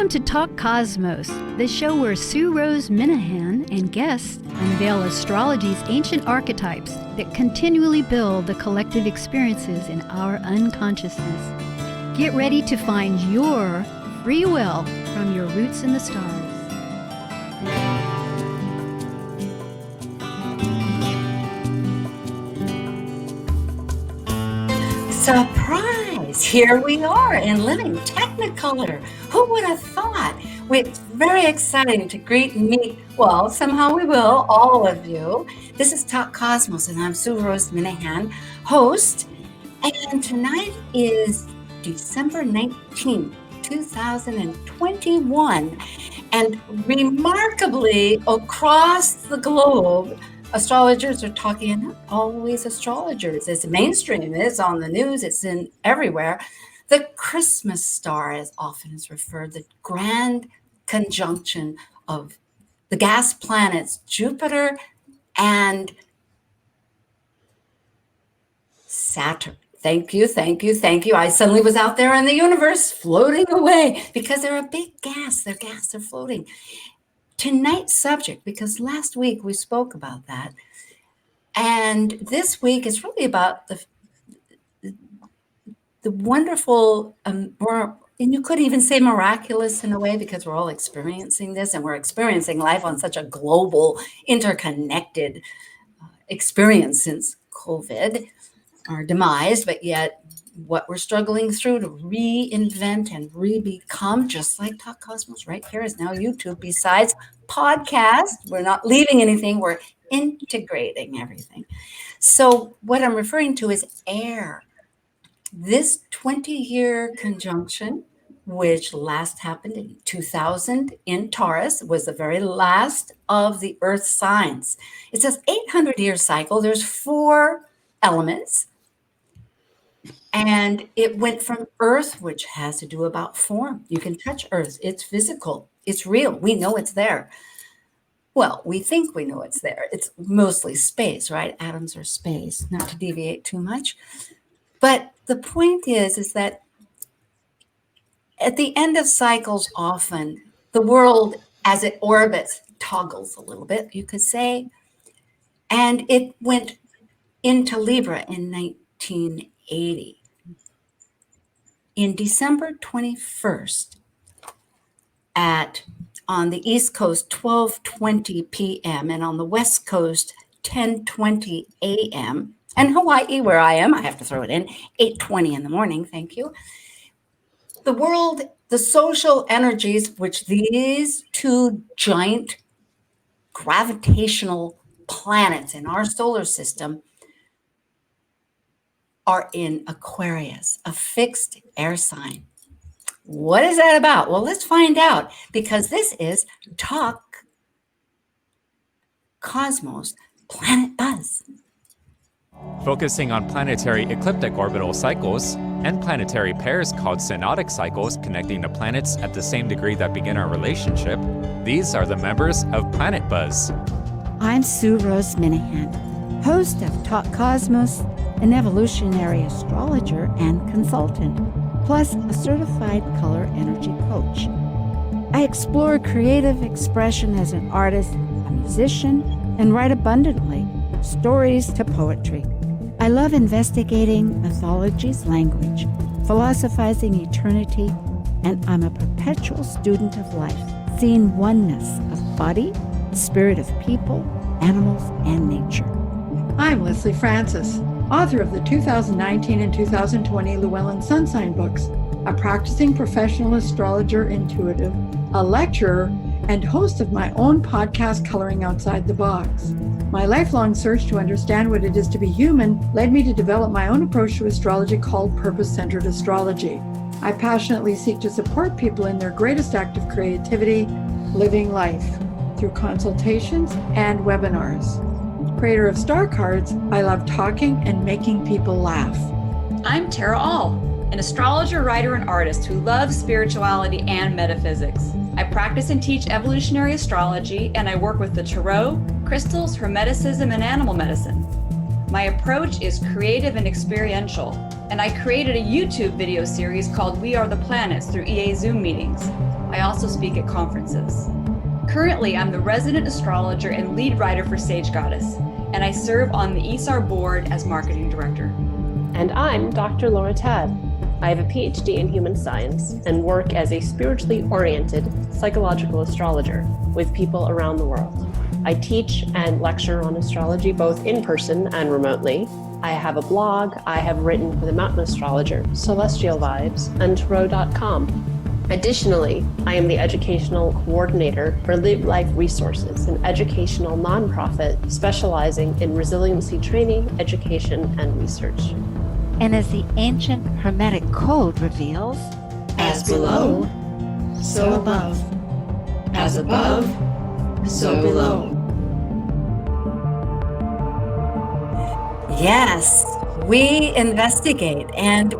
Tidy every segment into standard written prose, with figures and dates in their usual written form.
Welcome to Talk Cosmos, the show where Rose Minahan and guests unveil astrology's ancient archetypes that continually build the collective experiences in our unconsciousness. Get ready to find your free will from your roots in the stars. Surprise! Here we are in living Technicolor. Who would have thought? It's very exciting to greet and meet, well, somehow we will, all of you. This is Talk Cosmos, and I'm Rose Minahan, host. And tonight is December 19th, 2021. And remarkably, across the globe, astrologers are talking, and not always astrologers. It's mainstream, it's on the news, it's in everywhere. The Christmas star, as often is referred, the grand conjunction of the gas planets Jupiter and Saturn. Thank you. I suddenly was out there in the universe floating away because they're a big gas. They're floating. Tonight's subject, because last week we spoke about that, and this week is really about the wonderful, and you could even say miraculous in a way, because we're all experiencing this, and we're experiencing life on such a global, interconnected experience since COVID, our demise, but yet what we're struggling through to reinvent and re-become, just like Talk Cosmos right here is now YouTube. Besides podcast, we're not leaving anything, we're integrating everything. So what I'm referring to is air. This 20-year conjunction, which last happened in 2000 in Taurus, was the very last of the Earth signs. It's an 800-year cycle. There's 4 elements. And it went from Earth, which has to do about form. You can touch Earth. It's physical. It's real. We know it's there. Well, we think we know it's there. It's mostly space, right? Atoms are space, not to deviate too much. But the point is that at the end of cycles, often the world, as it orbits, toggles a little bit, you could say. And it went into Libra in 1980. In December 21st, on the East Coast, 12:20 p.m., and on the West Coast, 10:20 a.m., and Hawaii, where I am, I have to throw it in, 8:20 in the morning, thank you. The world, the social energies, which these 2 giant gravitational planets in our solar system are in Aquarius, a fixed air sign. What is that about? Well, let's find out, because this is Talk Cosmos Planet Buzz. Focusing on planetary ecliptic orbital cycles and planetary pairs called synodic cycles connecting the planets at the same degree that begin our relationship, these are the members of Planet Buzz. I'm Rose Minahan, host of Talk Cosmos, an evolutionary astrologer and consultant, plus a certified color energy coach. I explore creative expression as an artist, a musician, and write abundantly, stories to poetry. I love investigating mythology's language, philosophizing eternity, and I'm a perpetual student of life, seeing oneness of body, spirit of people, animals, and nature. I'm Leslie Francis, author of the 2019 and 2020 Llewellyn Sun Sign books, a practicing professional astrologer intuitive, a lecturer, and host of my own podcast, Coloring Outside the Box. My lifelong search to understand what it is to be human led me to develop my own approach to astrology called purpose-centered astrology. I passionately seek to support people in their greatest act of creativity, living life, through consultations and webinars. Creator of star cards, I love talking and making people laugh. I'm Tara All, an astrologer, writer, and artist who loves spirituality and metaphysics. I practice and teach evolutionary astrology, and I work with the tarot, crystals, hermeticism, and animal medicine. My approach is creative and experiential, and I created a YouTube video series called We Are the Planets through EA Zoom meetings. I also speak at conferences. Currently, I'm the resident astrologer and lead writer for Sage Goddess, and I serve on the ESAR board as marketing director. And I'm Dr. Laura Tadd. I have a PhD in human science and work as a spiritually oriented psychological astrologer with people around the world. I teach and lecture on astrology both in person and remotely. I have a blog. I have written for the Mountain Astrologer, Celestial Vibes, and Tarot.com. Additionally, I am the educational coordinator for Live Life Resources, an educational nonprofit specializing in resiliency training, education, and research. And as the ancient Hermetic code reveals, as below, so above. As above, so below. Yes, we investigate. And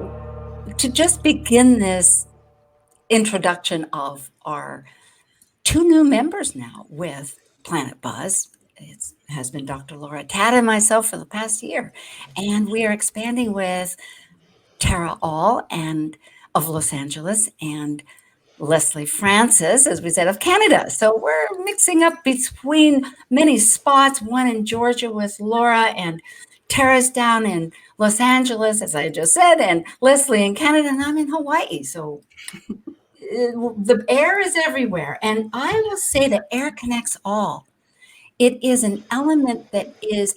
to just begin this introduction of our two new members now with Planet Buzz, it has been Dr. Laura Tadd and myself for the past year. And we are expanding with Tara All and of Los Angeles and Leslie Francis, as we said, of Canada. So we're mixing up between many spots, one in Georgia with Laura, and Tara's down in Los Angeles, as I just said, and Leslie in Canada, and I'm in Hawaii. So the air is everywhere. And I will say that air connects all. It is an element that is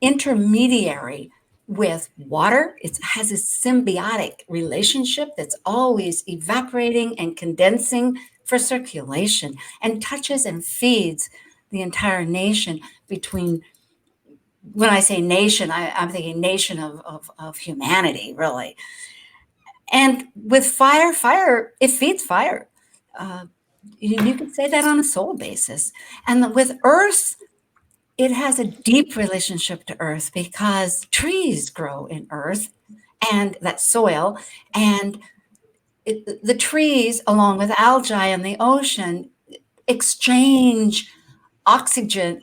intermediary with water. It has a symbiotic relationship that's always evaporating and condensing for circulation, and touches and feeds the entire nation. Between, when I say nation, I'm thinking nation of humanity, really. And with fire, it feeds fire. You could say that on a soul basis. And with earth, it has a deep relationship to earth because trees grow in earth and that soil, and the trees, along with algae in the ocean, exchange oxygen,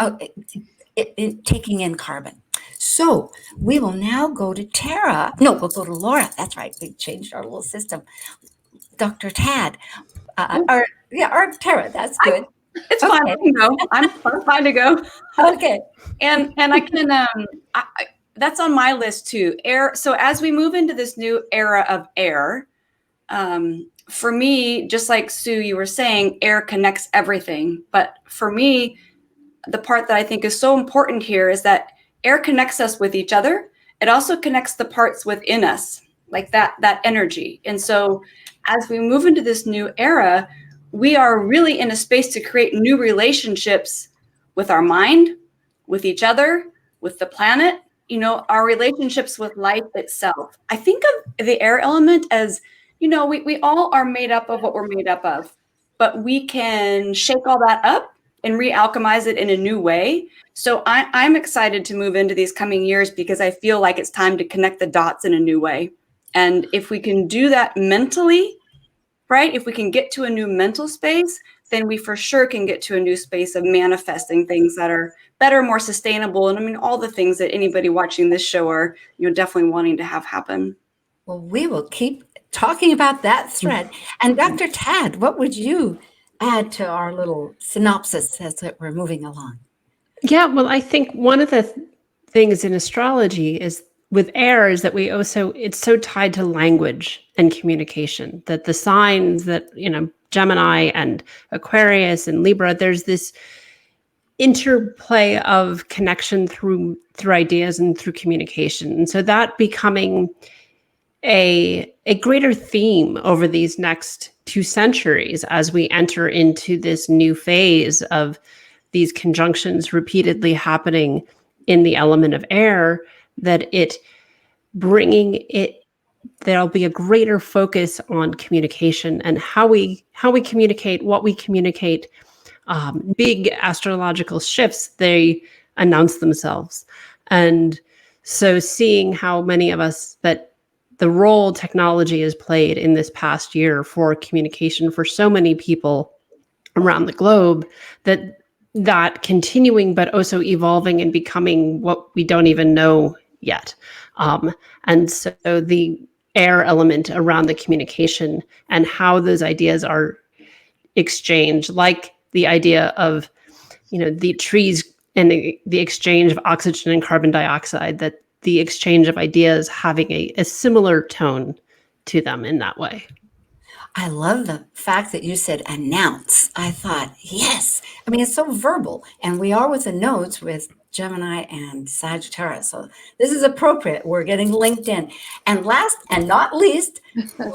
taking in carbon. So we will now go to Tara. No, we'll go to Laura. That's right. We changed our little system. Dr. Tadd. Or Tara. That's good. It's fine. I can go. I'm fine to go. Okay. And I can, that's on my list too. Air. So as we move into this new era of air, for me, just like Sue, you were saying, air connects everything. But for me, the part that I think is so important here is that air connects us with each other. It also connects the parts within us, like that energy. And so as we move into this new era, we are really in a space to create new relationships with our mind, with each other, with the planet, our relationships with life itself. I think of the air element as, we all are made up of what we're made up of, but we can shake all that up and re-alchemize it in a new way. So I'm excited to move into these coming years because I feel like it's time to connect the dots in a new way. And if we can do that mentally, right? If we can get to a new mental space, then we for sure can get to a new space of manifesting things that are better, more sustainable. And I mean, all the things that anybody watching this show are, definitely wanting to have happen. Well, we will keep talking about that thread. And Dr. Tadd, what would you add to our little synopsis as we're moving along? Yeah, well, I think one of the things in astrology is with air is that it's so tied to language and communication, that the signs that, Gemini and Aquarius and Libra, there's this interplay of connection through ideas and through communication. And so that becoming a greater theme over these next 2 centuries as we enter into this new phase of these conjunctions repeatedly happening in the element of air, that there'll be a greater focus on communication and how we communicate, what we communicate. Big astrological shifts, they announce themselves. And so seeing how many of us, that the role technology has played in this past year for communication for so many people around the globe, that continuing, but also evolving and becoming what we don't even know yet. And so the air element around the communication and how those ideas are exchange, like the idea of, the trees and the exchange of oxygen and carbon dioxide, that the exchange of ideas having a similar tone to them in that way. I love the fact that you said announce. I thought, yes. I mean, it's so verbal. And we are with the nodes with Gemini and Sagittarius. So this is appropriate. We're getting linked in. And last and not least,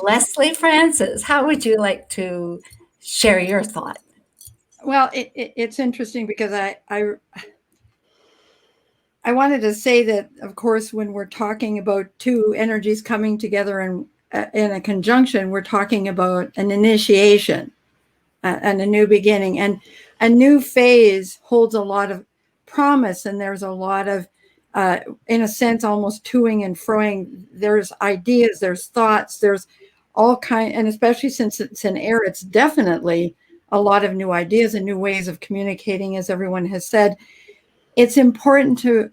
Leslie Francis, how would you like to share your thought? Well, it's interesting because I wanted to say that, of course, when we're talking about two energies coming together and in a conjunction, we're talking about an initiation and a new beginning, and a new phase holds a lot of promise, and there's a lot of in a sense almost toing and froing. There's ideas, there's thoughts, there's all kind, and especially since it's an air, it's definitely a lot of new ideas and new ways of communicating, as everyone has said. It's important to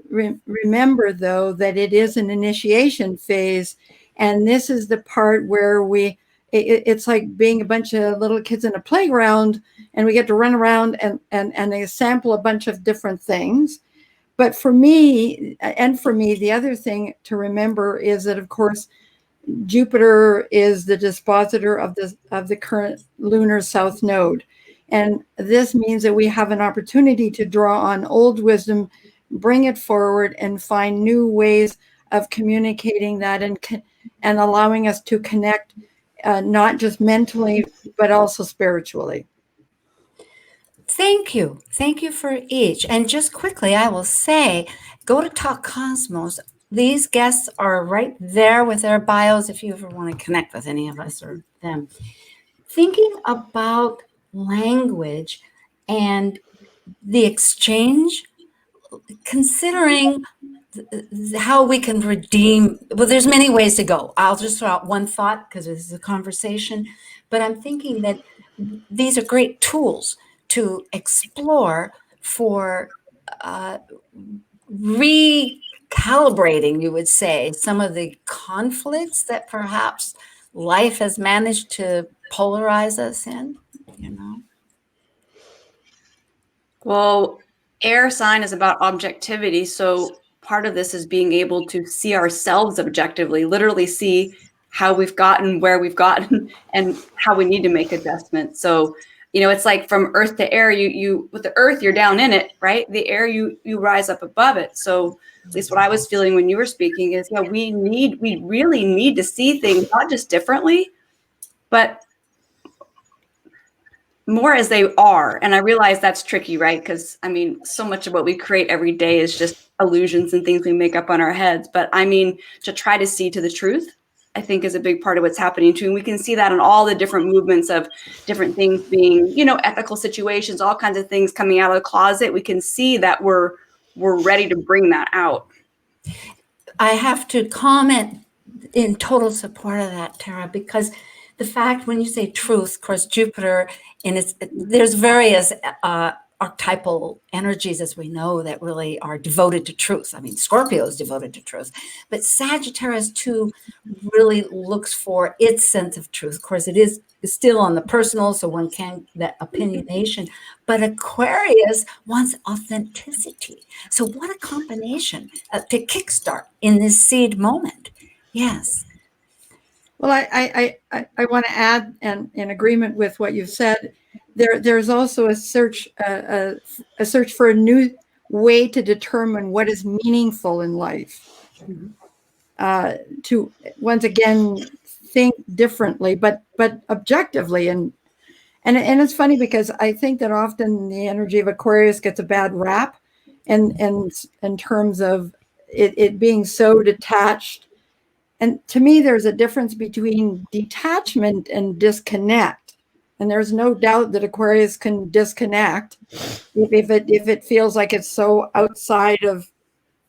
remember, though, that it is an initiation phase. And this is the part where it's like being a bunch of little kids in a playground, and we get to run around and they sample a bunch of different things. But for me, the other thing to remember is that, of course, Jupiter is the dispositor of the current lunar south node. And this means that we have an opportunity to draw on old wisdom, bring it forward, and find new ways of communicating that and allowing us to connect, not just mentally, but also spiritually. Thank you. Thank you for each. And just quickly, I will say, go to Talk Cosmos. These guests are right there with their bios if you ever want to connect with any of us or them. Thinking about language and the exchange, considering how we can redeem, well, there's many ways to go. I'll just throw out one thought because this is a conversation, but I'm thinking that these are great tools to explore for recalibrating, you would say, some of the conflicts that perhaps life has managed to polarize us in, Well, air sign is about objectivity. So part of this is being able to see ourselves objectively, literally see how we've gotten, where we've gotten, and how we need to make adjustments. So, it's like from earth to air, you with the earth, you're down in it, right? The air, you rise up above it. So at least what I was feeling when you were speaking is, we really need to see things, not just differently, but more as they are. And I realize that's tricky, right? Because so much of what we create every day is just illusions and things we make up on our heads. But to try to see to the truth, I think, is a big part of what's happening too. And we can see that in all the different movements of different things being, ethical situations, all kinds of things coming out of the closet. We can see that we're ready to bring that out. I have to comment in total support of that, Tara, because the fact when you say truth, of course, Jupiter, there's various archetypal energies, as we know, that really are devoted to truth. Scorpio is devoted to truth, but Sagittarius too really looks for its sense of truth. Of course, it is still on the personal, so one can that opinionation, but Aquarius wants authenticity. So what a combination to kickstart in this seed moment. Yes. Well, I want to add, and in agreement with what you've said, there's also a search for a new way to determine what is meaningful in life. To once again think differently, but objectively, and it's funny because I think that often the energy of Aquarius gets a bad rap, and in terms of it being so detached. And to me, there's a difference between detachment and disconnect. And there's no doubt that Aquarius can disconnect if it feels like it's so outside of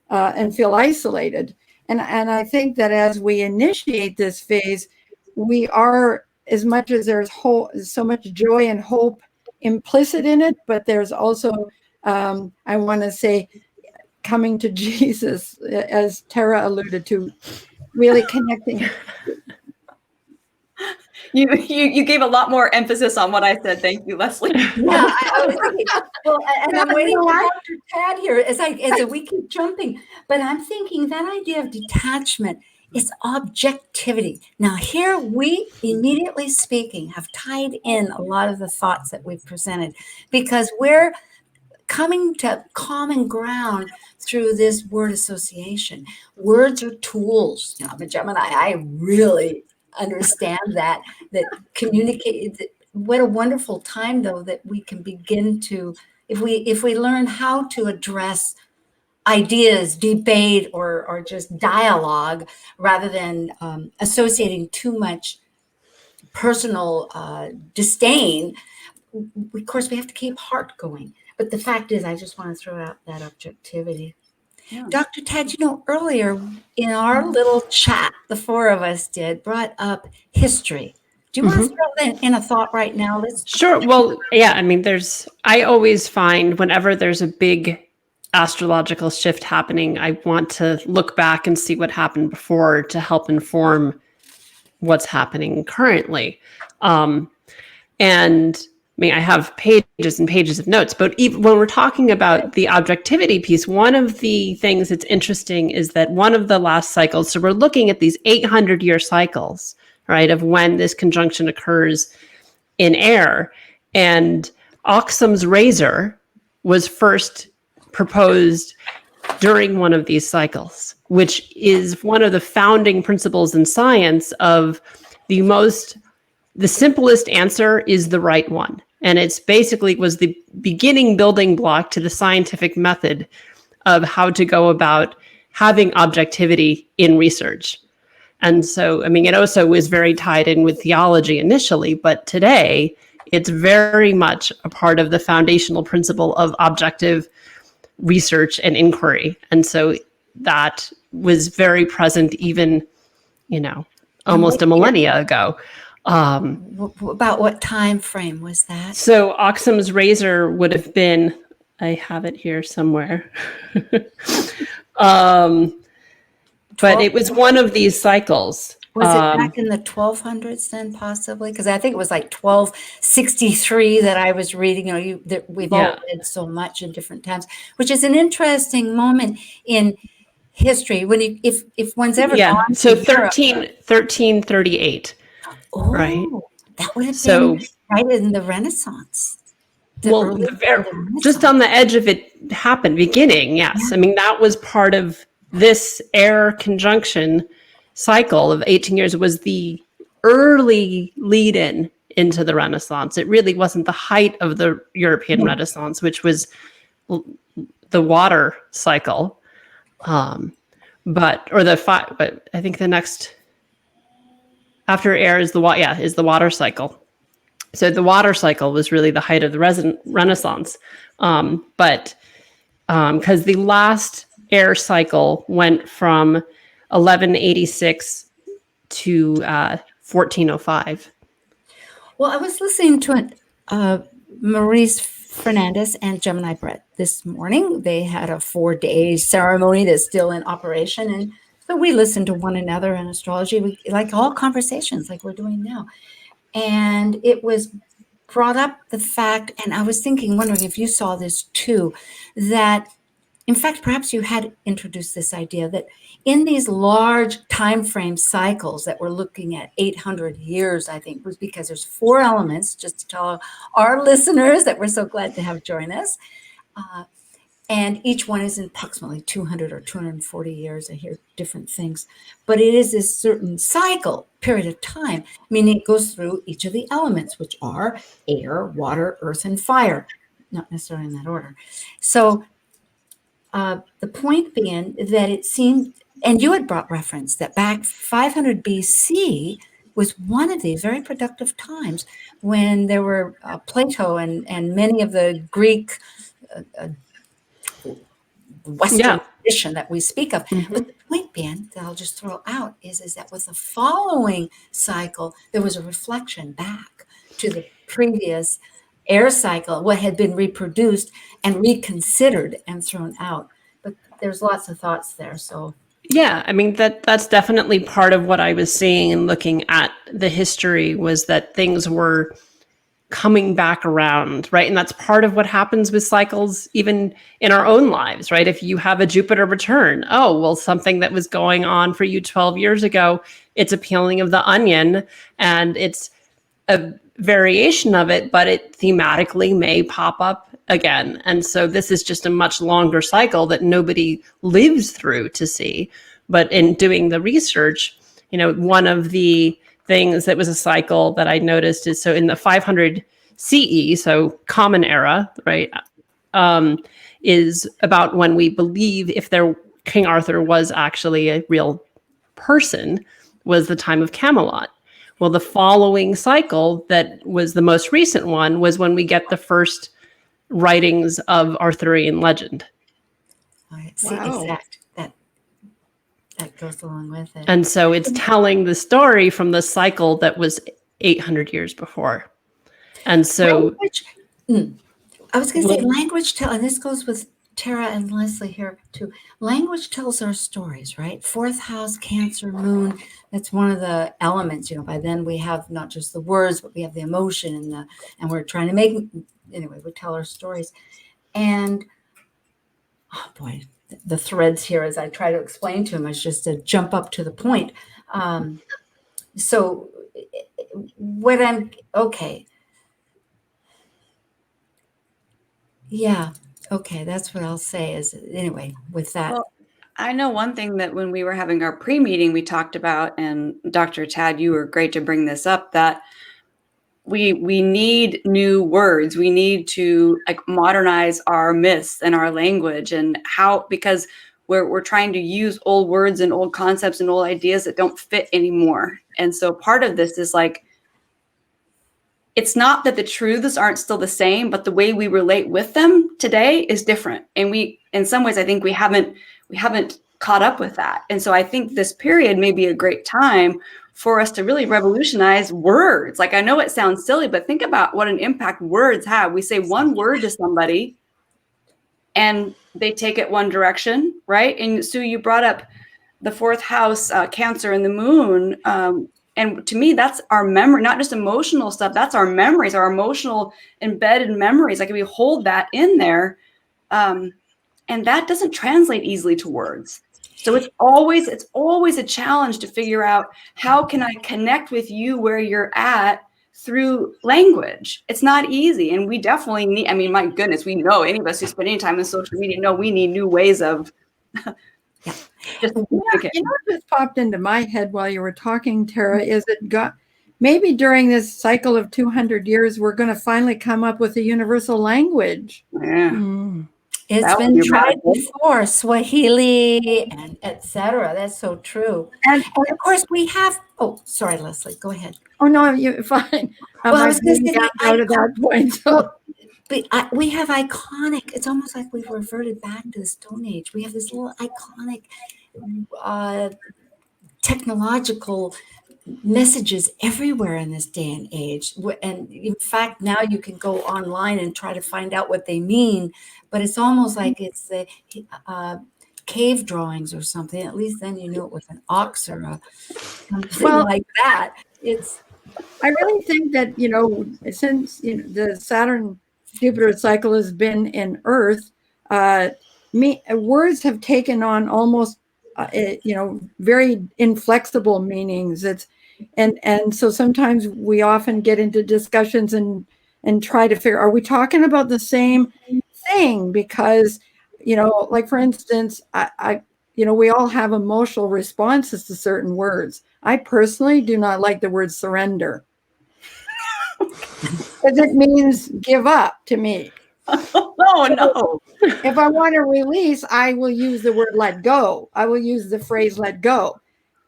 and feel isolated. And I think that as we initiate this phase, we are, as much as there's so much joy and hope implicit in it, but there's also, I want to say, coming to Jesus, as Tara alluded to, really connecting. You gave a lot more emphasis on what I said. Thank you, Leslie. Yeah, I was thinking, well, and I'm waiting for Dr. Tad here as we keep jumping. But I'm thinking that idea of detachment is objectivity. Now, here we, immediately speaking, have tied in a lot of the thoughts that we've presented, because we're coming to common ground through this word association. Words are tools. I'm a Gemini. I really understand that communicate. What a wonderful time, though, that we can begin to, if we learn how to address ideas, debate, or just dialogue, rather than associating too much personal disdain. Of course, we have to keep heart going. But the fact is, I just want to throw out that objectivity. Yeah. Dr. Tad, earlier in our little chat, the four of us brought up history. Do you want to throw that in a thought right now? Sure. Well, yeah, I mean, I always find whenever there's a big astrological shift happening, I want to look back and see what happened before to help inform what's happening currently. And I mean, I have pages and pages of notes, but even when we're talking about the objectivity piece, one of the things that's interesting is that one of the last cycles, so we're looking at these 800-year cycles, right, of when this conjunction occurs in air. And Occam's razor was first proposed during one of these cycles, which is one of the founding principles in science of the simplest answer is the right one. And it's basically was the beginning building block to the scientific method of how to go about having objectivity in research. And so, I mean, it also was very tied in with theology initially, but today it's very much a part of the foundational principle of objective research and inquiry. And so that was very present even, almost a millennia ago. About what time frame was that? So Occam's razor would have been, I have it here somewhere. But it was one of these cycles. Was it back in the 1200s then, possibly? Because I think it was like 1263 that I was reading. That we've all read so much in different times, which is an interesting moment in history. When if one's ever gone so to Europe. 1338. Oh, right. That would have been right in the Renaissance. Just on the edge of it beginning, yes. Yeah. I mean, that was part of this air conjunction cycle of 18 years. It was the early lead-in into the Renaissance. It really wasn't the height of the European Renaissance, which was the water cycle. But I think the next after air is the water cycle. So the water cycle was really the height of the Renaissance. But because the last air cycle went from 1186 to 1405. Well, I was listening to Maurice Fernandez and Gemini Brett this morning. They had a 4-day ceremony that's still in operation, and so we listen to one another in astrology. We like all conversations like we're doing now. And it was brought up the fact, and I was wondering if you saw this too, that in fact, perhaps you had introduced this idea that in these large time frame cycles that we're looking at 800 years, I think, was because there's 4 elements, just to tell our listeners that we're so glad to have join us. And each one is in approximately 200 or 240 years. I hear different things. But it is this certain cycle, period of time, meaning it goes through each of the elements, which are air, water, earth, and fire. Not necessarily in that order. So the point being that it seemed, and you had brought reference, that back 500 BC was one of these very productive times when there were Plato and many of the Greek Western tradition that we speak of. But the point being that I'll just throw out is that with the following cycle, there was a reflection back to the previous air cycle, what had been reproduced and reconsidered and thrown out. But there's lots of thoughts there. So Yeah, I mean that's definitely part of what I was seeing and looking at the history was that things were coming back around, right? And that's part of what happens with cycles even in our own lives, right? If you have a Jupiter return, oh, well, something that was going on for you 12 years ago, it's a peeling of the onion and it's a variation of it, but it thematically may pop up again. And so this is just a much longer cycle that nobody lives through to see. But in doing the research, one of the things that was a cycle that I noticed is so in the 500 CE, so Common Era, right, is about when we believe if King Arthur was actually a real person, was the time of Camelot. Well, the following cycle that was the most recent one was when we get the first writings of Arthurian legend. See, exact. That goes along with it. And so it's telling the story from the cycle that was 800 years before. And so I was going to say language and this goes with Tara and Leslie here too. Language tells our stories, right? Fourth house, Cancer, Moon. That's one of the elements. By then we have not just the words, but we have the emotion and we're trying to we tell our stories. And oh boy, the threads here as I try to explain to him is just to jump up to the point. So what I'm okay. Yeah. Okay, that's what I'll say is anyway with that. Well, I know one thing that when we were having our pre-meeting, we talked about, and Dr. Tad, you were great to bring this up, that we need new words. We need to modernize our myths and our language and because we're trying to use old words and old concepts and old ideas that don't fit anymore. And so part of this is it's not that the truths aren't still the same, but the way we relate with them today is different. And in some ways, I think we haven't caught up with that. And so I think this period may be a great time for us to really revolutionize words. I know it sounds silly, but think about what an impact words have. We say one word to somebody and they take it one direction, right? And Sue, you brought up the fourth house, Cancer and the Moon. And to me, that's our memory, not just emotional stuff. That's our memories, our emotional embedded memories. We hold that in there. And that doesn't translate easily to words. So it's always a challenge to figure out how can I connect with you where you're at through language. It's not easy. And we definitely need, my goodness, we know any of us who spend any time on social media know we need new ways of what just popped into my head while you were talking, Tara, is that maybe during this cycle of 200 years, we're going to finally come up with a universal language. Yeah. It's been tried before, Swahili and etc. That's so true. And of course we have, sorry, Leslie, go ahead. Oh, no, you're fine. Well, I was going to say out of that point. So. But we have iconic, it's almost like we've reverted back to the Stone Age. We have this little iconic technological messages everywhere in this day and age. And in fact, now you can go online and try to find out what they mean, but it's almost like it's the cave drawings or something. At least then you knew it was an ox or something like that. I really think that, since the Saturn Jupiter cycle has been in Earth, words have taken on almost, very inflexible meanings. And so sometimes we often get into discussions and try to figure, are we talking about the same thing? Because, for instance, we all have emotional responses to certain words. I personally do not like the word surrender. Because it means give up to me. No. If I want to release, I will use the word let go. I will use the phrase let go.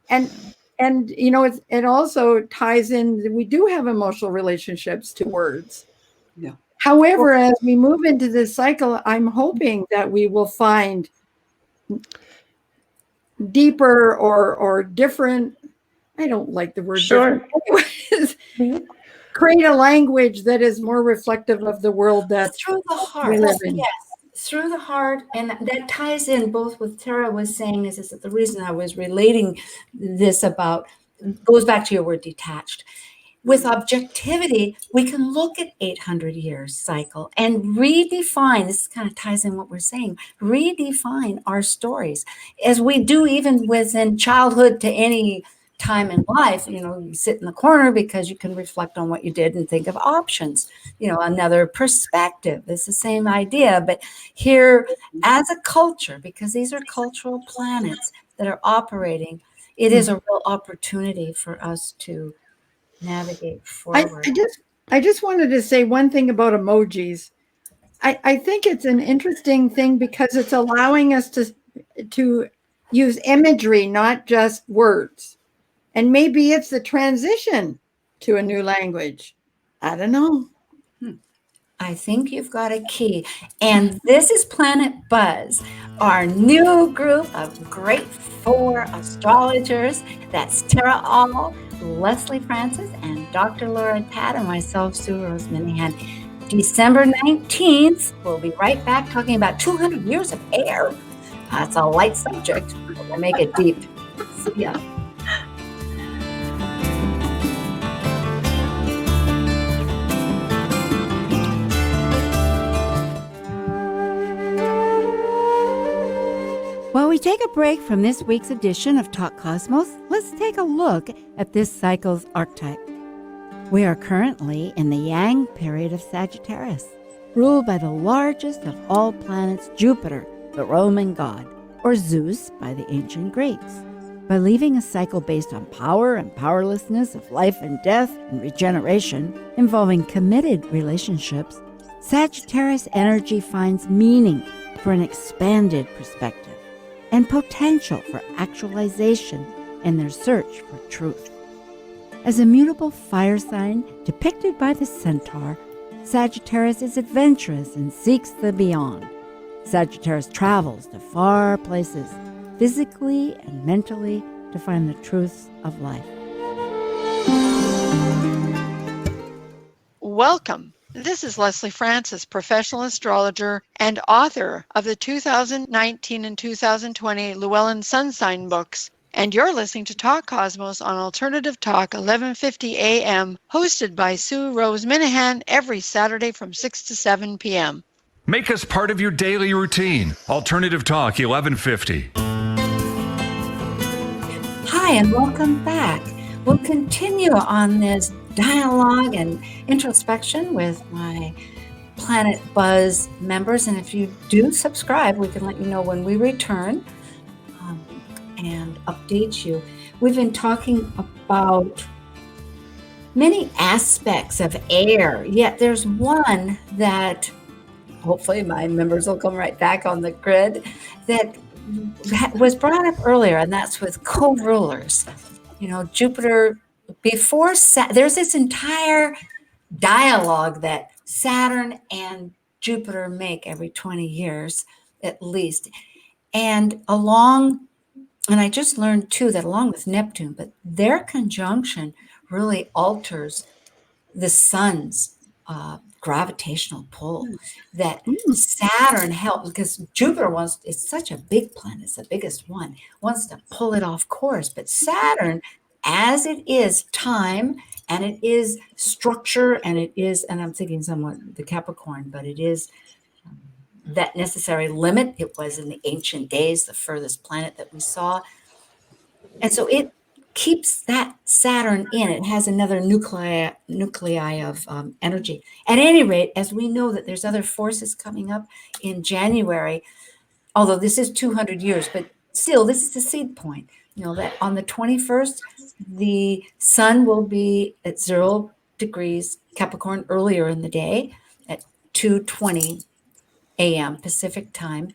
And it also ties in, we do have emotional relationships to words. Yeah. However, as we move into this cycle, I'm hoping that we will find deeper or different, I don't like the word sure. Anyways, create a language that is more reflective of the world that through the heart. we live in. Yes, through the heart, and that ties in both with Tara was saying is that the reason I was relating this about goes back to your word detached. With objectivity, we can look at 800 years cycle and redefine, this kind of ties in what we're saying, redefine our stories as we do even within childhood to any time in life. You sit in the corner because you can reflect on what you did and think of options, another perspective. It's the same idea, but here as a culture, because these are cultural planets that are operating, it is a real opportunity for us to navigate forward. I just wanted to say one thing about emojis. I think it's an interesting thing because it's allowing us to use imagery, not just words. And maybe it's the transition to a new language. I don't know. I think you've got a key. And this is Planet Buzz, our new group of great 4 astrologers. That's Tara All, Leslie Francis, and Dr. Laura Tadd, and myself, Sue Rose Minahan. December 19th, we'll be right back talking about 200 years of air. That's a light subject. We'll make it deep. See ya. While we take a break from this week's edition of Talk Cosmos, let's take a look at this cycle's archetype. We are currently in the Yang period of Sagittarius, ruled by the largest of all planets, Jupiter, the Roman god, or Zeus by the ancient Greeks. By leaving a cycle based on power and powerlessness of life and death and regeneration, involving committed relationships, Sagittarius energy finds meaning for an expanded perspective and potential for actualization in their search for truth. As a mutable fire sign depicted by the centaur, Sagittarius is adventurous and seeks the beyond. Sagittarius travels to far places, physically and mentally, to find the truths of life. Welcome. This is Leslie Francis, professional astrologer and author of the 2019 and 2020 Llewellyn Sun Sign books. And you're listening to Talk Cosmos on Alternative Talk, 1150 a.m., hosted by Sue Rose Minahan every Saturday from 6 to 7 p.m. Make us part of your daily routine. Alternative Talk, 1150. Hi, and welcome back. We'll continue on this dialogue and introspection with my Planet Buzz members. And if you do subscribe, we can let you know when we return and update you. We've been talking about many aspects of air, yet there's one that hopefully my members will come right back on the grid that was brought up earlier, and that's with co-rulers. Jupiter, before there's this entire dialogue that Saturn and Jupiter make every 20 years at least. And I just learned too that along with Neptune, but their conjunction really alters the sun's gravitational pull, that Saturn helps, because Jupiter it's such a big planet, it's the biggest one, wants to pull it off course. But Saturn, as it is time, and it is structure, and it is, and I'm thinking somewhat the Capricorn, but it is that necessary limit. It was in the ancient days, the furthest planet that we saw. And so it keeps that Saturn in. It has another nuclei of energy. At any rate, as we know that there's other forces coming up in January, although this is 200 years, but still, this is the seed point. That on the 21st, the sun will be at 0 degrees Capricorn earlier in the day at 2:20 a.m. Pacific time,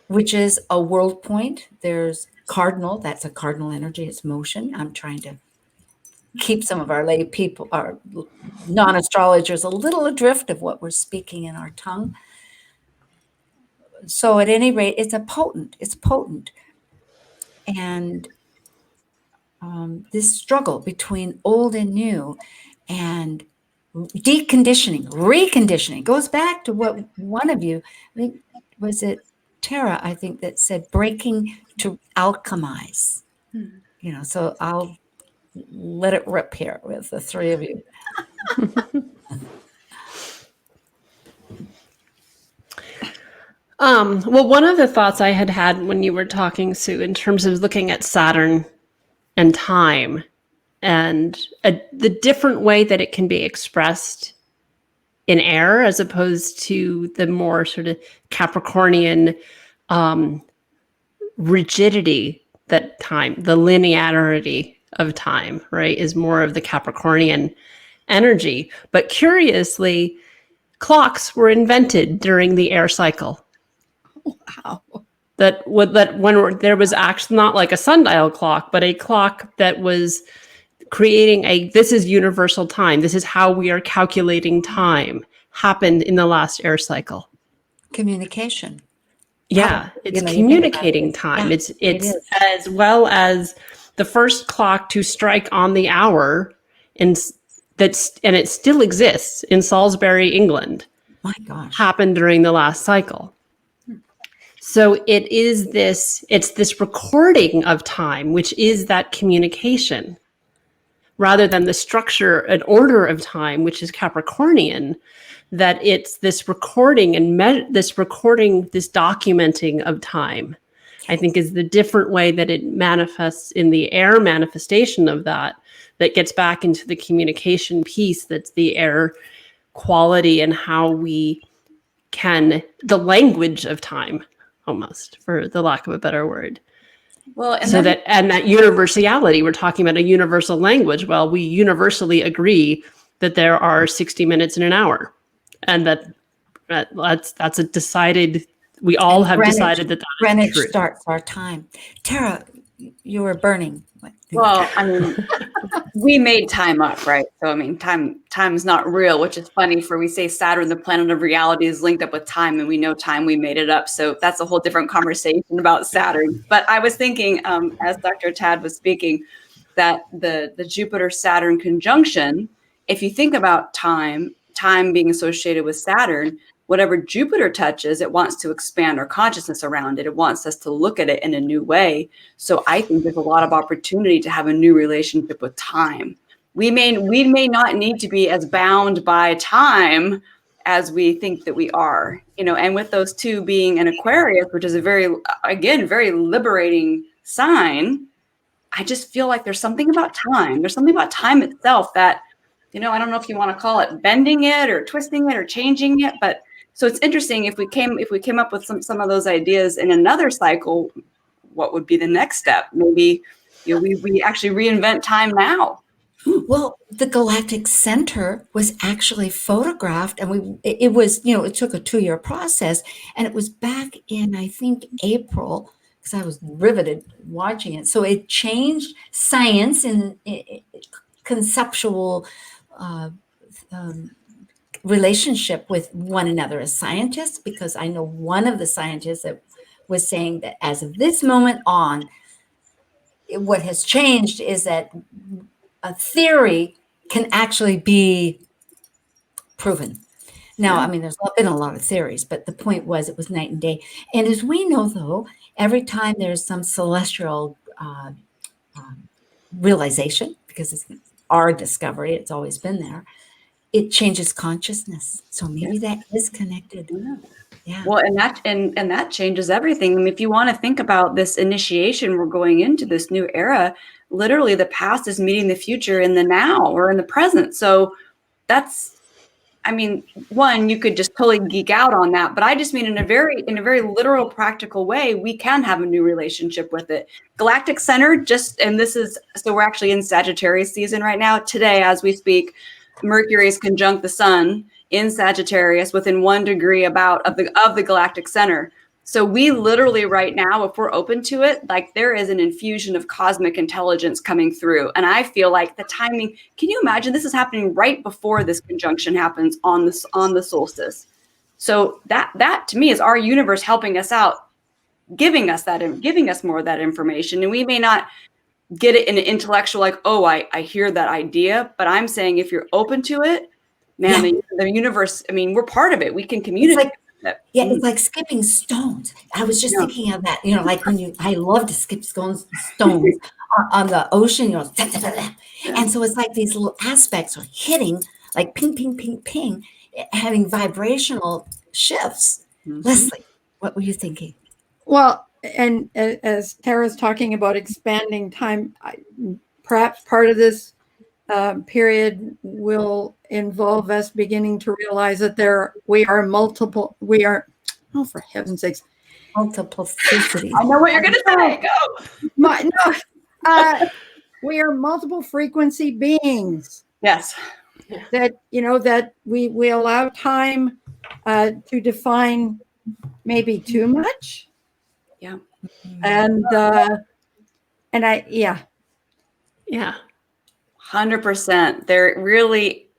which is a world point. There's cardinal, that's a cardinal energy, it's motion. I'm trying to keep some of our lay people, our non-astrologers, a little adrift of what we're speaking in our tongue. So at any rate, it's potent. And this struggle between old and new, and deconditioning, reconditioning. Goes back to what one of you, I think, was it Tara, I think, that said breaking to alchemize. You know, so I'll let it rip here with the three of you. Well, one of the thoughts I had when you were talking, Sue, in terms of looking at Saturn and time and the different way that it can be expressed in air as opposed to the more sort of Capricornian rigidity that time, the linearity of time, right, is more of the Capricornian energy. But curiously, clocks were invented during the air cycle. Wow. That when there was actually not like a sundial clock, but a clock that was creating this is universal time. This is how we are calculating time, happened in the last air cycle. Communication. Yeah, it's communicating time. Yeah, it's as well as the first clock to strike on the hour, and it still exists in Salisbury, England. My gosh. Happened during the last cycle. So it's this recording of time, which is that communication, rather than the structure and order of time, which is Capricornian, that it's this recording and this documenting of time, I think, is the different way that it manifests in the air manifestation of that gets back into the communication piece. That's the air quality and how we the language of time, almost, for the lack of a better word. Well, and that universality, we're talking about a universal language. Well, we universally agree that there are 60 minutes in an hour, and that's a decided. We all have decided that Greenwich is true. starts our time. Tara, you were burning. Well, I mean, we made time up, right? So, I mean, time's not real, which is funny. We say Saturn, the planet of reality, is linked up with time, and we know time, we made it up. So that's a whole different conversation about Saturn. But I was thinking, as Dr. Tadd was speaking, that the Jupiter-Saturn conjunction, if you think about time being associated with Saturn, whatever Jupiter touches, it wants to expand our consciousness around it. It wants us to look at it in a new way. So I think there's a lot of opportunity to have a new relationship with time. We may not need to be as bound by time as we think that we are, and with those two being an Aquarius, which is a very liberating sign, I just feel like there's something about time. There's something about time itself that, I don't know if you want to call it bending it or twisting it or changing it, but so it's interesting if we came up with some of those ideas in another cycle, what would be the next step? Maybe we actually reinvent time now. Well, the galactic center was actually photographed, and it took a 2-year process, and it was back in, I think, April, because I was riveted watching it. So it changed science and conceptual relationship with one another as scientists, because I know one of the scientists that was saying that as of this moment on, what has changed is that a theory can actually be proven. Now, I mean, there's been a lot of theories, but the point was it was night and day. And as we know, though, every time there's some celestial realization, because it's our discovery, it's always been there, it changes consciousness. So maybe that is connected. Yeah. Well, and that changes everything. I mean, if you want to think about this initiation, we're going into this new era. Literally, the past is meeting the future in the now or in the present. So that's, I mean, one, you could just totally geek out on that, but I just mean in a very literal, practical way, we can have a new relationship with it. Galactic center, so we're actually in Sagittarius season right now. Today, as we speak, Mercury is conjunct the sun in Sagittarius within 1 degree of the galactic center. So we literally right now, if we're open to it, like there is an infusion of cosmic intelligence coming through. And I feel like the timing, can you imagine this is happening right before this conjunction happens on the solstice? So that to me is our universe helping us out, giving us more of that information. And we may not get it in an intellectual, like, oh, I hear that idea, but I'm saying if you're open to it, man, the universe, I mean, we're part of it. We can communicate. It's like skipping stones. I was just thinking of that, like when I love to skip stones on the ocean, and so it's like these little aspects are hitting, like ping, ping, ping, ping, having vibrational shifts. Leslie, what were you thinking? Well, and as Tara's talking about expanding time, perhaps part of this period will involve us beginning to realize that for heaven's sakes, multiplicity. I know what you're going to say. Go. We are multiple frequency beings. Yes. That, that we allow time to define maybe too much. Yeah. And Yeah. 100%. There really,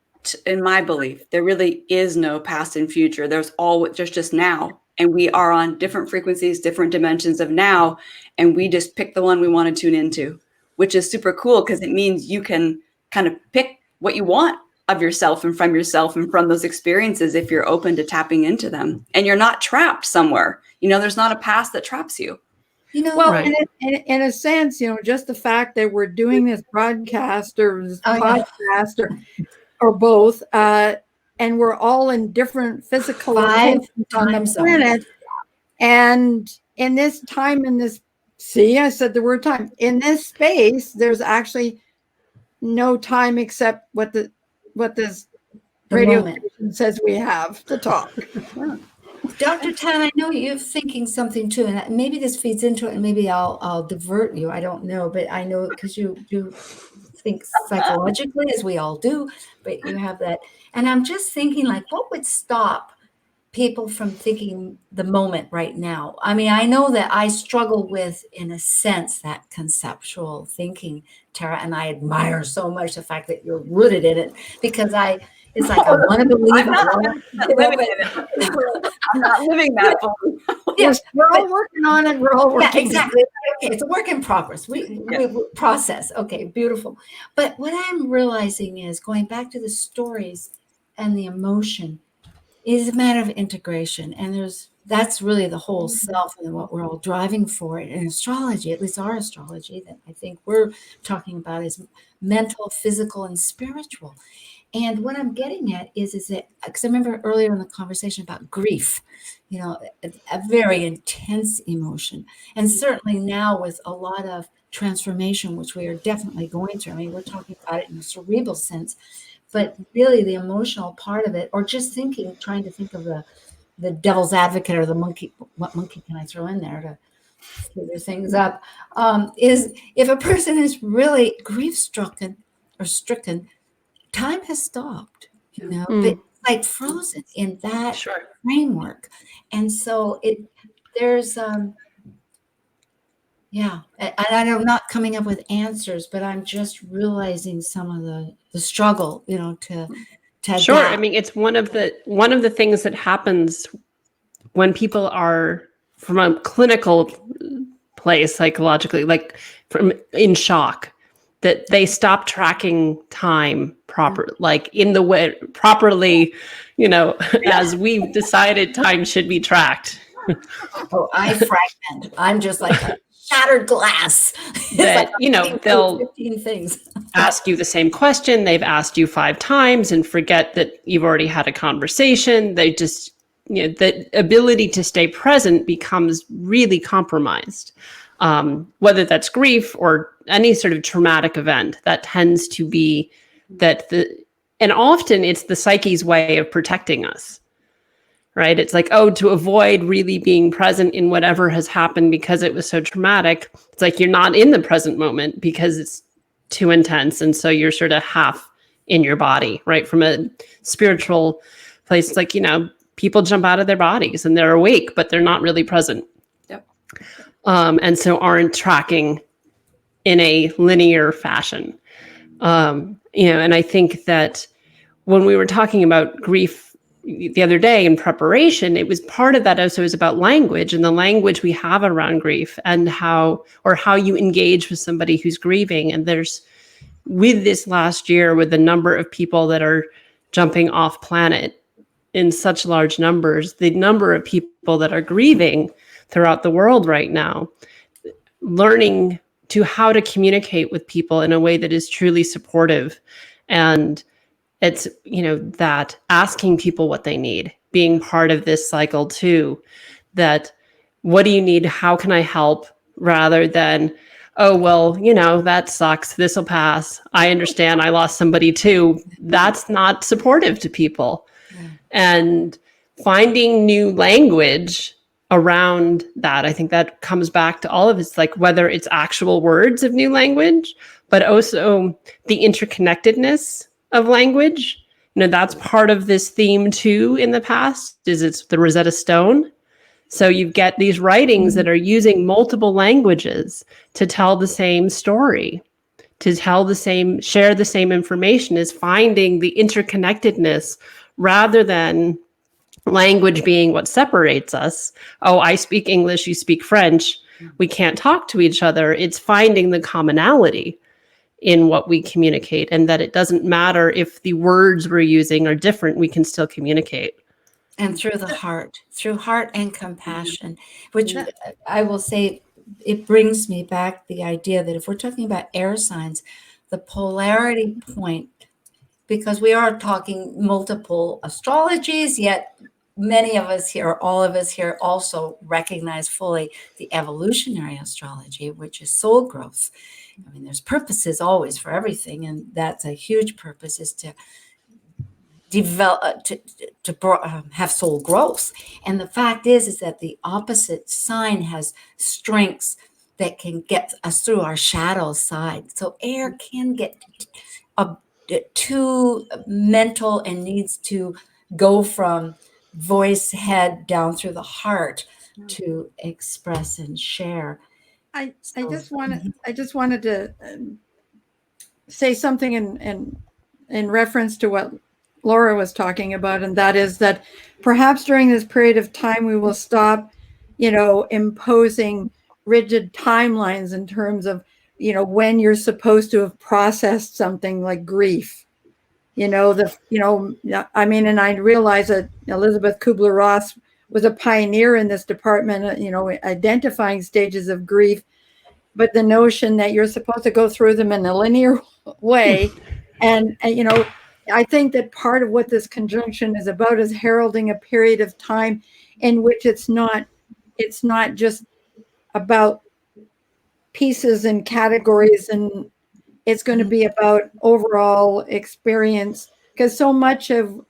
in my belief, there really is no past and future. There's all just now. And we are on different frequencies, different dimensions of now. And we just pick the one we want to tune into, which is super cool because it means you can kind of pick what you want of yourself and from those experiences if you're open to tapping into them. And you're not trapped somewhere. There's not a past that traps you. Right. in a sense, just the fact that we're doing this broadcast or this podcast or both, and we're all in different physical locations on the planet. And in this time, I said the word time. In this space, there's actually no time except what this radio station says we have to talk. Dr. Tan, I know you're thinking something too, and maybe this feeds into it, and maybe I'll divert you. I don't know, but I know because you do think psychologically, as we all do, but you have that. And I'm just thinking, like, what would stop people from thinking the moment right now? I mean, I know that I struggle with, in a sense, that conceptual thinking, Tara, and I admire so much the fact that you're rooted in it because it's like I want to believe. I'm not living that. Yes, we're all working on it. We're all working. Yeah, exactly. Okay, it's a work in progress. We process. Okay, beautiful. But what I'm realizing is going back to the stories and the emotion is a matter of integration, and that's really the whole self and what we're all driving for. In astrology, at least our astrology, that I think we're talking about is mental, physical, and spiritual. And what I'm getting at is that, because I remember earlier in the conversation about grief, a very intense emotion. And certainly now with a lot of transformation, which we are definitely going through. I mean, we're talking about it in a cerebral sense, but really the emotional part of it, or just trying to think of the devil's advocate or the monkey, what monkey can I throw in there to figure things up, is if a person is really grief-stricken, time has stopped, but it's like frozen in that framework. And so there's, and I'm not coming up with answers, but I'm just realizing some of the struggle, to Sure. adapt. I mean, it's one of the things that happens when people are from a clinical place, psychologically, like in shock, that they stop tracking time like in the way properly, as we've decided time should be tracked. I fragment. I'm just like a shattered glass. That, they'll 15 things. ask you the same question. They've asked you 5 times and forget that you've already had a conversation. They just, the ability to stay present becomes really compromised. Whether that's grief or any sort of traumatic event, that tends to be and often it's the psyche's way of protecting us, right? It's like, to avoid really being present in whatever has happened because it was so traumatic. It's like you're not in the present moment because it's too intense. And so you're sort of half in your body, right? From a spiritual place, it's like, people jump out of their bodies and they're awake, but they're not really present. Yep. And so aren't tracking in a linear fashion. And I think that when we were talking about grief the other day in preparation, it was part of that also is about language and the language we have around grief and how you engage with somebody who's grieving. And with this last year, with the number of people that are jumping off planet in such large numbers, the number of people that are grieving throughout the world right now, learning to how to communicate with people in a way that is truly supportive. And it's, that asking people what they need, being part of this cycle too, that what do you need? How can I help? Rather than, oh, well, that sucks. This will pass. I understand. I lost somebody too. That's not supportive to people. Yeah. And finding new language around that, I think that comes back to all of it's like whether it's actual words of new language, but also the interconnectedness of language. That's part of this theme too in the past, is it's the Rosetta Stone. So you get these writings that are using multiple languages to tell the same story, to share the same information, is finding the interconnectedness rather than language being what separates us. Oh, I speak English, you speak French. We can't talk to each other. It's finding the commonality in what we communicate, and that it doesn't matter if the words we're using are different, we can still communicate. And through heart and compassion, which I will say, it brings me back the idea that if we're talking about air signs, the polarity point, because we are talking multiple astrologies, yet many of us here, all of us here, also recognize fully the evolutionary astrology, which is soul growth. I mean, there's purposes always for everything, and that's a huge purpose, is to develop, to have soul growth. And the fact is that the opposite sign has strengths that can get us through our shadow side. So air can get too mental and needs to go from voice, head, down through the heart to express and share. I just wanted to say something in reference to what Laura was talking about, and that is that perhaps during this period of time we will stop, imposing rigid timelines in terms of, when you're supposed to have processed something like grief. And I realize that Elizabeth Kubler-Ross was a pioneer in this department, identifying stages of grief, but the notion that you're supposed to go through them in a linear way. And I think that part of what this conjunction is about is heralding a period of time in which it's not just about pieces and categories, and it's going to be about overall experience, because so much of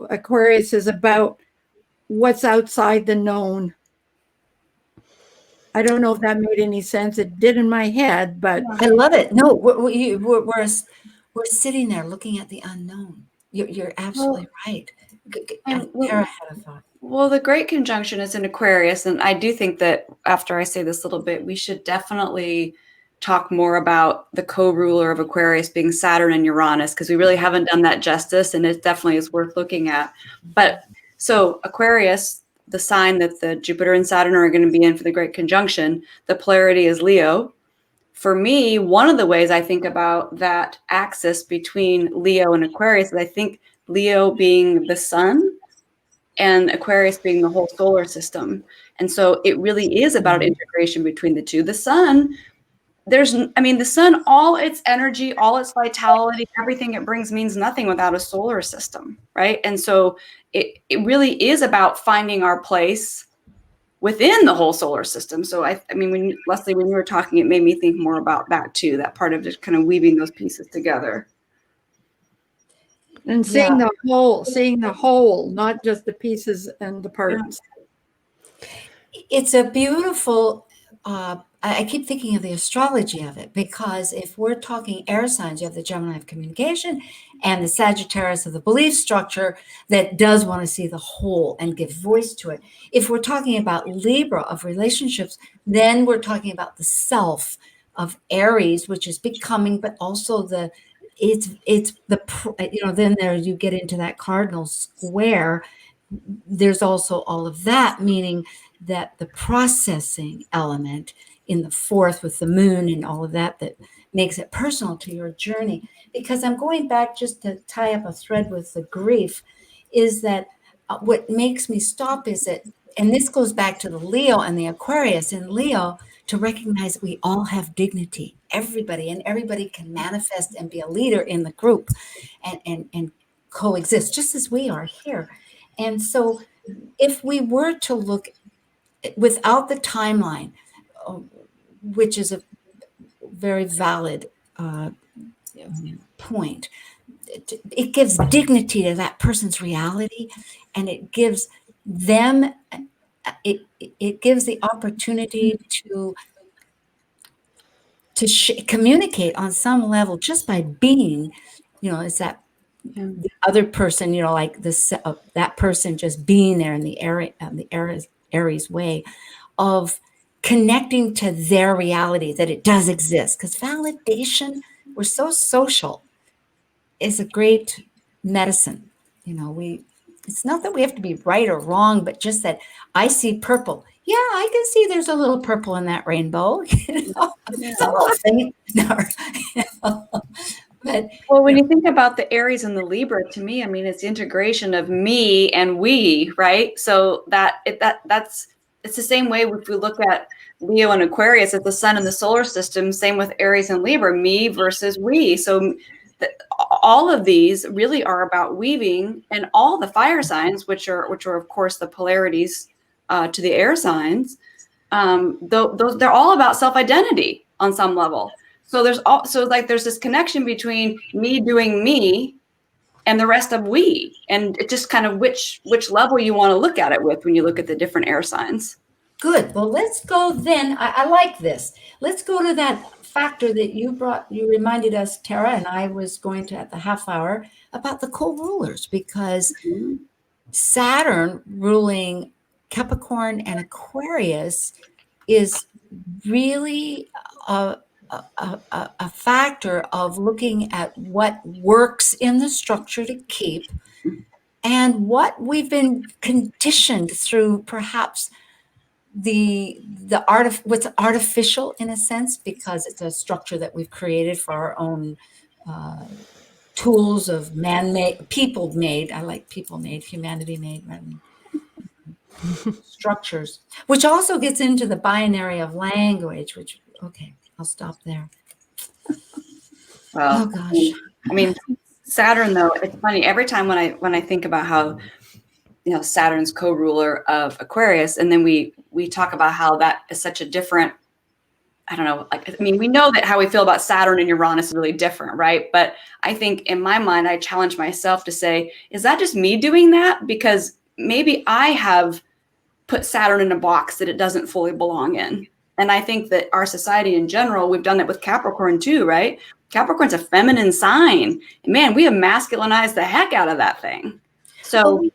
Aquarius is about what's outside the known. I don't know if that made any sense. It did in my head, but I love it. No, we're sitting there looking at the unknown. You're absolutely right. Tara had a thought. Well, the Great Conjunction is in Aquarius, and I do think that after I say this little bit, we should definitely talk more about the co-ruler of Aquarius being Saturn and Uranus, because we really haven't done that justice, and it definitely is worth looking at. But so Aquarius, the sign that the Jupiter and Saturn are going to be in for the Great Conjunction, the polarity is Leo. For me, one of the ways I think about that axis between Leo and Aquarius is I think Leo being the sun and Aquarius being the whole solar system. And so it really is about integration between the two. The sun, the sun, all its energy, all its vitality, everything it brings means nothing without a solar system, right? And so it really is about finding our place within the whole solar system. So Leslie, when you were talking, it made me think more about that too, that part of just kind of weaving those pieces together. And seeing the whole, not just the pieces and the parts. It's a beautiful, I keep thinking of the astrology of it, because if we're talking air signs, you have the Gemini of communication and the Sagittarius of the belief structure that does want to see the whole and give voice to it. If we're talking about Libra of relationships, then we're talking about the self of Aries, which is becoming, but also then there you get into that cardinal square. There's also all of that, meaning that the processing element in the fourth with the moon and all of that makes it personal to your journey. Because I'm going back just to tie up a thread with the grief, is that what makes me stop is that, and this goes back to the Leo and the Aquarius in Leo, to recognize we all have dignity, everybody can manifest and be a leader in the group and coexist just as we are here. And so if we were to look without the timeline, which is a very valid point, it gives dignity to that person's reality, and it gives them, it gives the opportunity to communicate on some level just by being, it's that the other person, like this, that person just being there in the Aries way of connecting to their reality, that it does exist. Because validation, we're so social, is a great medicine. It's not that we have to be right or wrong, but just that I see purple. Yeah, I can see there's a little purple in that rainbow. It's a little faint. But when you think about the Aries and the Libra, to me, I mean, it's the integration of me and we, right? So that's it's the same way if we look at Leo and Aquarius, it's the sun and the solar system. Same with Aries and Libra, me versus we. So all of these really are about weaving, and all the fire signs, which are of course the polarities to the air signs. They're all about self-identity on some level. So there's this connection between me doing me and the rest of we, and it just kind of which level you want to look at it with when you look at the different air signs. Good. Well, let's go then. I like this. Let's go to that factor that you reminded us, Tara, and I was going to at the half hour, about the co-rulers, because Saturn ruling Capricorn and Aquarius is really a factor of looking at what works in the structure to keep, and what we've been conditioned through, perhaps what's artificial in a sense, because it's a structure that we've created for our own tools of man-made, people-made. I like people-made, humanity-made rather than structures, which also gets into the binary of language, which, okay, I'll stop there. Well, oh gosh. I mean, Saturn, though, it's funny every time when I think about how, Saturn's co-ruler of Aquarius, and then we talk about how that is such a different, I don't know, we know that how we feel about Saturn and Uranus is really different, right? But I think in my mind, I challenge myself to say, is that just me doing that? Because maybe I have put Saturn in a box that it doesn't fully belong in. And I think that our society in general, we've done that with Capricorn too, right? Capricorn's a feminine sign. And man, we have masculinized the heck out of that thing. So,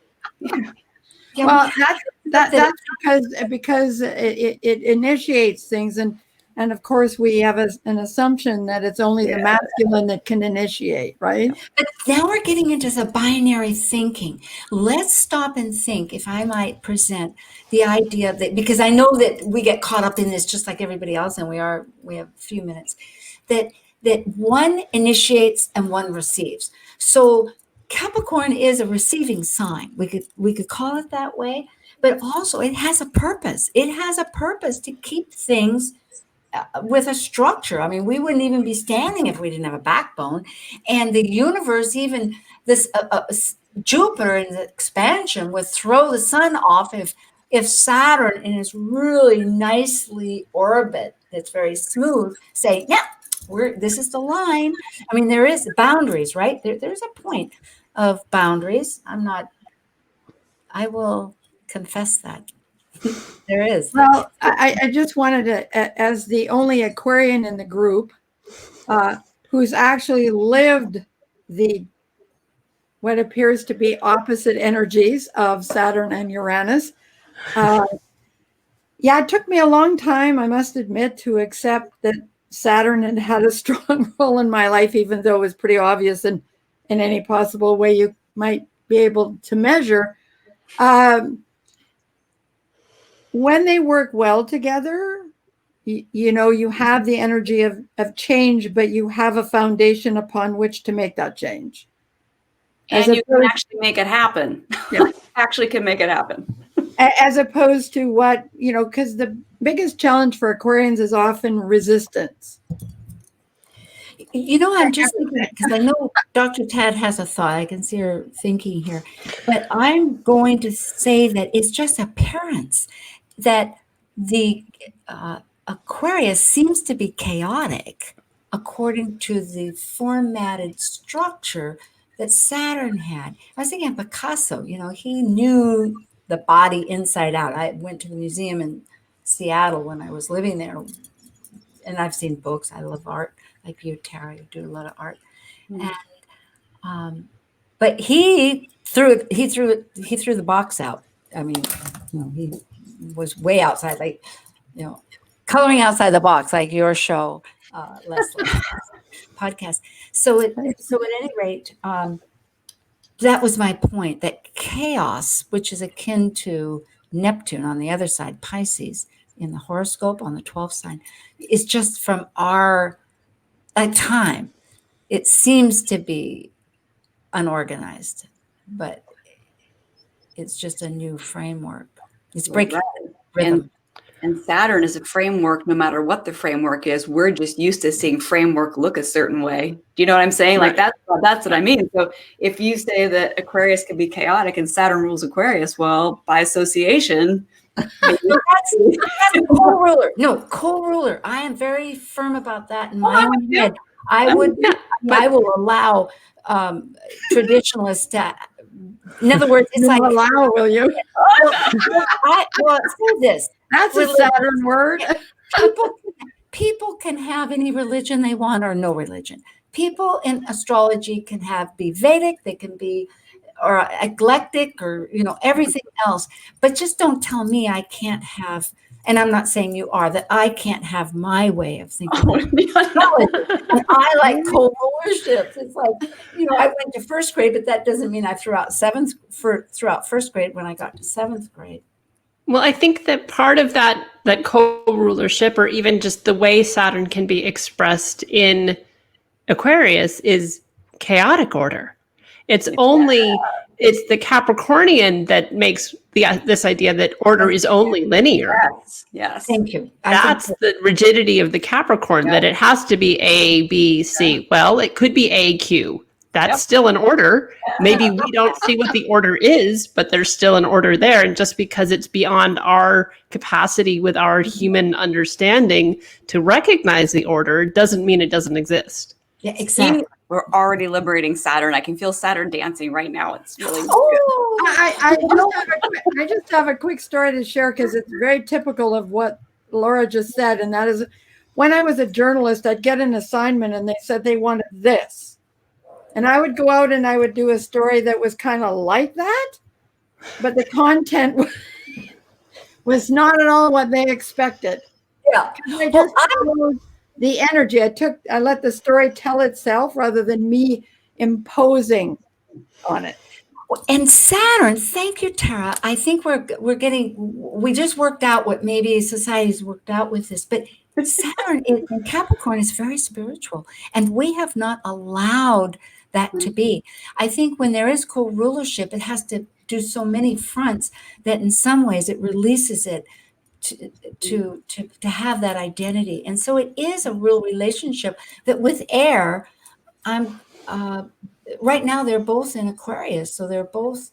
well, that's because it initiates things, and of course we have an assumption that it's only the masculine that can initiate, right? But now we're getting into the binary thinking. Let's stop and think, if I might present the idea that, because I know that we get caught up in this just like everybody else, and we have a few minutes, that one initiates and one receives. So Capricorn is a receiving sign. We could call it that way, but also it has a purpose. It has a purpose to keep things with a structure. I mean, we wouldn't even be standing if we didn't have a backbone. And the universe, even this Jupiter in the expansion, would throw the sun off if Saturn in his really nicely orbit that's very smooth say, yeah, this is the line. I mean, there is boundaries, right? There's a point of boundaries. I will confess that. There is. Well, I just wanted to, as the only Aquarian in the group, who's actually lived what appears to be opposite energies of Saturn and Uranus. It took me a long time, I must admit, to accept that Saturn had a strong role in my life, even though it was pretty obvious in any possible way you might be able to measure. When they work well together, you have the energy of change, but you have a foundation upon which to make that change. And you can actually make it happen. Yeah. Actually can make it happen. As opposed to what, because the biggest challenge for Aquarians is often resistance. I'm just thinking, because I know Dr. Tad has a thought. I can see her thinking here. But I'm going to say that it's just appearance that the Aquarius seems to be chaotic according to the formatted structure that Saturn had. I was thinking of Picasso. He knew the body inside out. I went to the museum in Seattle when I was living there, and I've seen books. I love art. Like you, Tara, you do a lot of art. And but he threw the box out. I mean, he was way outside, like coloring outside the box, like your show, Leslie podcast. So at any rate, that was my point. That chaos, which is akin to Neptune on the other side, Pisces in the horoscope on the 12th sign, is just from our time. It seems to be unorganized, but it's just a new framework. It's breaking rhythm. And Saturn is a framework, no matter what the framework is. We're just used to seeing framework look a certain way. Do you know what I'm saying? Right. Like that's what I mean. So if you say that Aquarius can be chaotic and Saturn rules Aquarius, well, by association, that's a co-ruler. No, co-ruler. I am very firm about that in my own head. I will allow traditionalists to. In other words, it's like allow, will you? Say this. That's a Saturn word. People can have any religion they want or no religion. People in astrology can be Vedic, they can be or eclectic or everything else. But just don't tell me I can't have. And I'm not saying you are, that I can't have my way of thinking. I like co-rulership. It's like, I went to first grade, but that doesn't mean I threw out first grade when I got to seventh grade. Well, I think that part of that co-rulership, or even just the way Saturn can be expressed in Aquarius, is chaotic order. It's the Capricornian that makes this idea that order is only linear. Yes. Thank you. That's the rigidity of the Capricorn, that it has to be A, B, C. Well, it could be A, Q. That's still an order. Maybe we don't see what the order is, but there's still an order there. And just because it's beyond our capacity with our human understanding to recognize the order doesn't mean it doesn't exist. Yeah, exactly. We're already liberating Saturn. I can feel Saturn dancing right now. It's really good. I just have a quick story to share because it's very typical of what Laura just said. And that is, when I was a journalist, I'd get an assignment and they said they wanted this. And I would go out and I would do a story that was kind of like that, but the content was not at all what they expected. Yeah. I just followed the energy. I let the story tell itself rather than me imposing on it. And Saturn, thank you, Tara. I think we just worked out what maybe society's worked out with this, but Saturn in Capricorn is very spiritual, and we have not allowed that to be. I think when there is co-rulership, it has to do so many fronts that in some ways it releases it to have that identity. And so it is a real relationship that with air, right now they're both in Aquarius, so they're both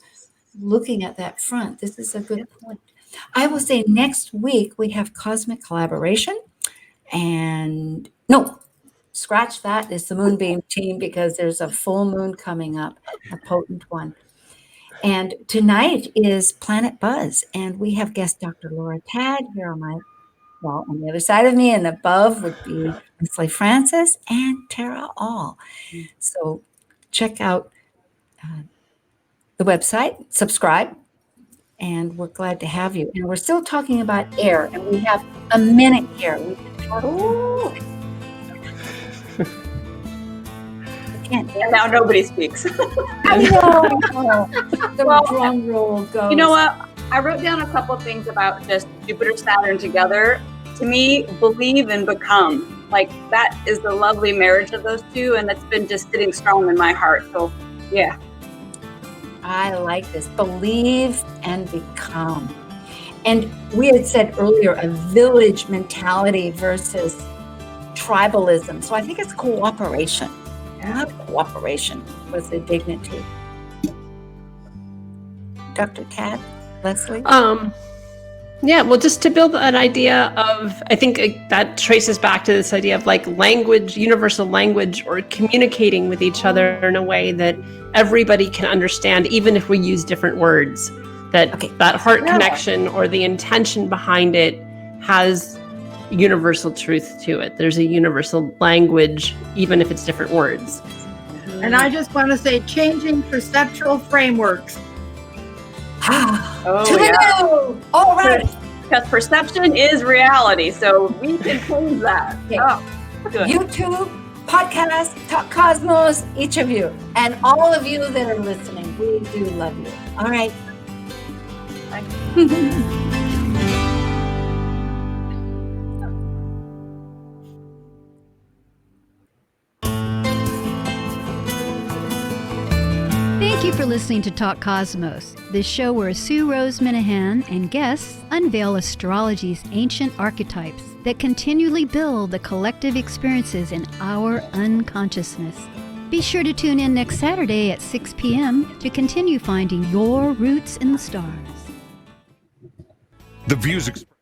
looking at that front. This is a good point. I will say next week we have cosmic collaboration, and no, scratch that. It's the Moonbeam team because there's a full moon coming up, a potent one. And tonight is Planet Buzz, and we have guest Dr. LauraTadd here on the other side of me, and above would be Leslie Francis and Tara All. So check out the website, subscribe, and we're glad to have you. And we're still talking about air, and we have a minute here. We can talk. And now nobody speaks. I know. The drum roll goes. You know what? I wrote down a couple of things about just Jupiter, Saturn together. to me, believe and become. Like, that is the lovely marriage of those two, and that's been just sitting strong in my heart. So, yeah. I like this. Believe and become. And we had said earlier a village mentality versus tribalism. So I think it's cooperation. Not cooperation with the dignity. Dr. Tad, Leslie? Yeah, well, just to build an idea of, I think that traces back to this idea of like language, universal language, or communicating with each other in a way that everybody can understand, even if we use different words. That heart connection or the intention behind it has universal truth to it. There's a universal language, even if it's different words. And I just want to say, changing perceptual frameworks. All right. Because perception is reality, so we can change that. Yeah. Good. YouTube, podcast, Talk Cosmos, each of you, and all of you that are listening, we do love you. All right. Bye. Thank you for listening to Talk Cosmos, the show where Sue Rose Minahan and guests unveil astrology's ancient archetypes that continually build the collective experiences in our unconsciousness. Be sure to tune in next Saturday at 6 p.m. to continue finding your roots in the stars. The views expressed